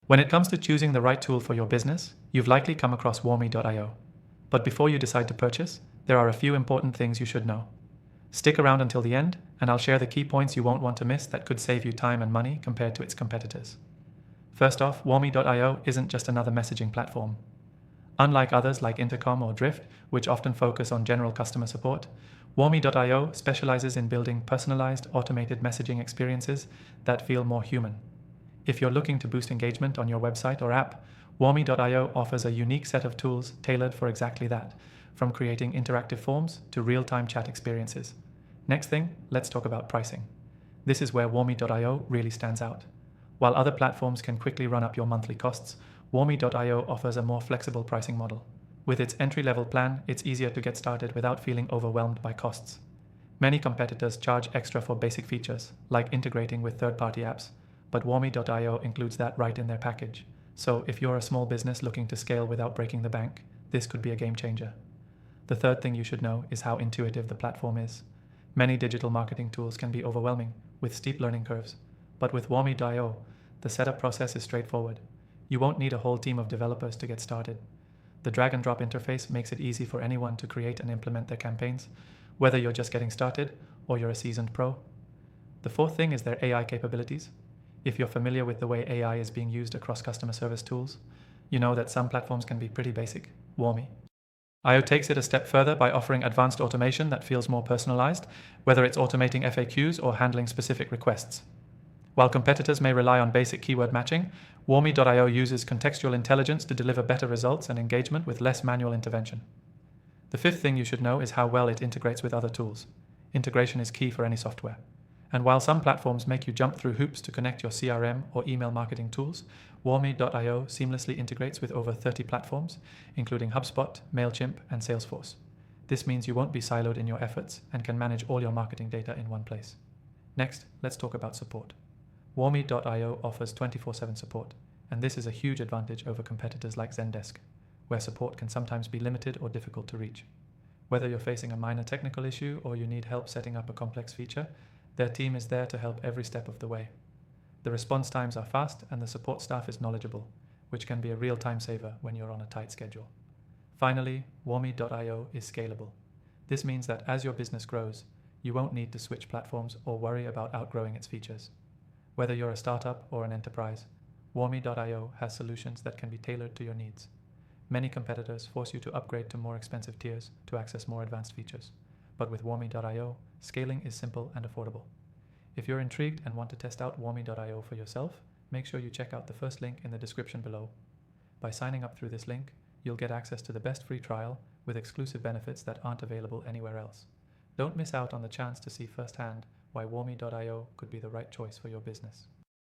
When it comes to choosing the right tool for your business, you've likely come across Warmy.io. But before you decide to purchase, there are a few important things you should know. Stick around until the end, and I'll share the key points you won't want to miss that could save you time and money compared to its competitors. First off, Warmy.io isn't just another messaging platform. Unlike others like Intercom or Drift, which often focus on general customer support, Warmy.io specializes in building personalized, automated messaging experiences that feel more human. If you're looking to boost engagement on your website or app, Warmy.io offers a unique set of tools tailored for exactly that, from creating interactive forms to real-time chat experiences. Next thing, let's talk about pricing. This is where Warmy.io really stands out. While other platforms can quickly run up your monthly costs, Warmy.io offers a more flexible pricing model. With its entry-level plan, it's easier to get started without feeling overwhelmed by costs. Many competitors charge extra for basic features, like integrating with third-party apps, but Warmy.io includes that right in their package. So if you're a small business looking to scale without breaking the bank, this could be a game changer. The third thing you should know is how intuitive the platform is. Many digital marketing tools can be overwhelming, with steep learning curves, but with Warmy.io, the setup process is straightforward. You won't need a whole team of developers to get started. The drag-and-drop interface makes it easy for anyone to create and implement their campaigns, whether you're just getting started or you're a seasoned pro. The fourth thing is their AI capabilities. If you're familiar with the way AI is being used across customer service tools, you know that some platforms can be pretty basic. Warmy.io takes it a step further by offering advanced automation that feels more personalized, whether it's automating FAQs or handling specific requests. While competitors may rely on basic keyword matching, Warmy.io uses contextual intelligence to deliver better results and engagement with less manual intervention. The fifth thing you should know is how well it integrates with other tools. Integration is key for any software. And while some platforms make you jump through hoops to connect your CRM or email marketing tools, Warmy.io seamlessly integrates with over 30 platforms, including HubSpot, MailChimp, and Salesforce. This means you won't be siloed in your efforts and can manage all your marketing data in one place. Next, let's talk about support. Warmy.io offers 24/7 support, and this is a huge advantage over competitors like Zendesk, where support can sometimes be limited or difficult to reach. Whether you're facing a minor technical issue or you need help setting up a complex feature, their team is there to help every step of the way. The response times are fast and the support staff is knowledgeable, which can be a real time saver when you're on a tight schedule. Finally, Warmy.io is scalable. This means that as your business grows, you won't need to switch platforms or worry about outgrowing its features. Whether you're a startup or an enterprise, Warmy.io has solutions that can be tailored to your needs. Many competitors force you to upgrade to more expensive tiers to access more advanced features. But with Warmy.io, scaling is simple and affordable. If you're intrigued and want to test out Warmy.io for yourself, make sure you check out the first link in the description below. By signing up through this link, you'll get access to the best free trial with exclusive benefits that aren't available anywhere else. Don't miss out on the chance to see firsthand why Warmy.io could be the right choice for your business.